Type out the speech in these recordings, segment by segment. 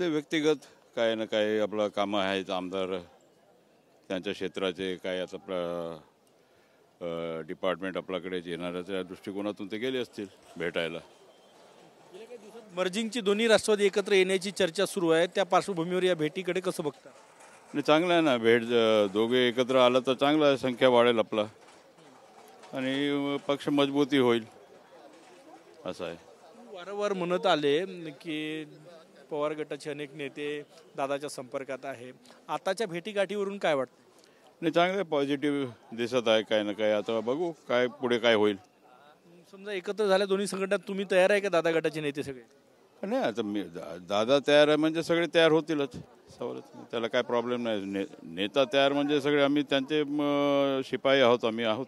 ते व्यक्तिगत काय ना काय आपलं कामं आहेत, आमदार त्यांच्या क्षेत्राचे काय आता डिपार्टमेंट आपल्याकडे येणाऱ्या दृष्टिकोनातून ते गेले असतील भेटायला. मर्जिंगची दोन्ही राष्ट्रवादी एकत्र येण्याची चर्चा सुरू आहे, त्या पार्श्वभूमीवर या भेटीकडे कसं बघता? आणि चांगलं आहे ना, भेट दोघे एकत्र आलं तर चांगलं आहे, संख्या वाढेल आपला आणि पक्ष मजबूती होईल असं आहे. वारंवार म्हणत आले की पवार गटाचे अनेक नेते दादाच्या संपर्कात आहे, आताच्या भेटीगाठीवरून काय वाटतं? नाही, चांगलं पॉझिटिव्ह दिसत आहे, काय ना काय. आता बघू काय पुढे काय होईल. समजा एकत्र झाल्या दोन्ही संघटनात तुम्ही तयार आहे का दादा गटाचे नेते सगळे? नाही, आता मी दादा तयार आहे म्हणजे सगळे तयार होतीलच, सवालच नाही, त्याला काय प्रॉब्लेम नाही. नेता तयार म्हणजे सगळे आम्ही त्यांचे शिपाई आहोत, आम्ही आहोत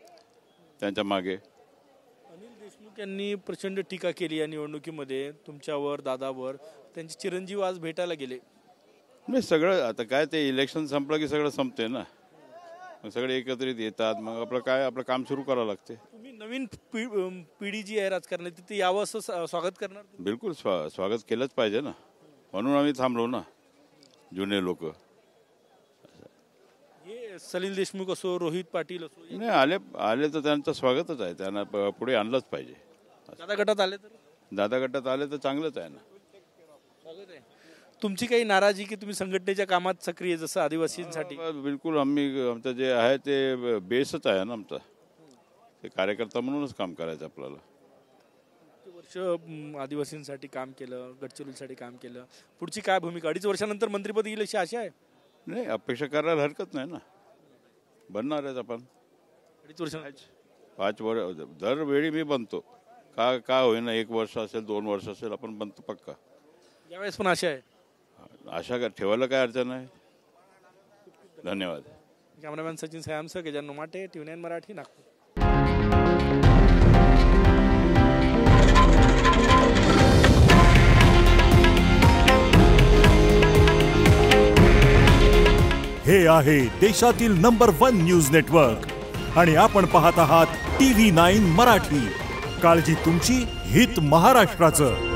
त्यांच्या मागे. अनिल देशमुख यांनी प्रचंड टीका केली या निवडणुकीमध्ये तुमच्यावर, दादावर. त्यांचे चिरंजीव आज भेटायला गेले. नाही, सगळं आता काय ते इलेक्शन संपलं की सगळं संपते ना, मग सगळे एकत्रित येतात, मग आपलं काम सुरू करावं लागते. तुम्ही नवीन पिढी जी आहे राजकारणात ते यावं असं स्वागत करणार? बिलकुल स्वागत केलंच पाहिजे ना, म्हणून आम्ही थांबलो ना जुने लोक. हे सलील देशमुख असो, रोहित पाटील असो, नाही आले तर त्यांचं स्वागतच आहे, त्यांना पुढे आणलंच पाहिजे. दादा गटात आले तर? दादा गटात आले तर चांगलंच आहे ना. स्वागत आहे. तुमची काही नाराजी की तुम्ही संघटनेच्या कामात सक्रिय, जसं आदिवासींसाठी? बिलकुल आमचं जे आहे ते बेसच आहे ना आमचा, ते कार्यकर्ता म्हणूनच काम करायचं आपल्याला. वर्ष आदिवासींसाठी काम केलं, गडचिरोलीसाठी काम केलं, पुढची काय भूमिका? 2.5 वर्षानंतर मंत्रिपद येईल अशी आशा आहे? नाही, अपेक्षा करायला हरकत नाही ना, बनणार आहेत आपण. 2.5 वर्ष 5 वर्ष दरवेळी मी बनतो, का होईना, 1 वर्ष असेल, 2 वर्ष असेल, आपण बनतो पक्का. यावेळेस पण आशा आहे? आशा ठेवायला काय अडचण आहे. धन्यवाद. कॅमेरामॅन सचिन सयामसह गजानन माटे, TV9 मराठी, नागपूर. हे आहे देशातील नंबर 1 न्यूज नेटवर्क आणि आपण पाहत आहात TV9 मराठी. काळजी तुमची, हित महाराष्ट्राचं.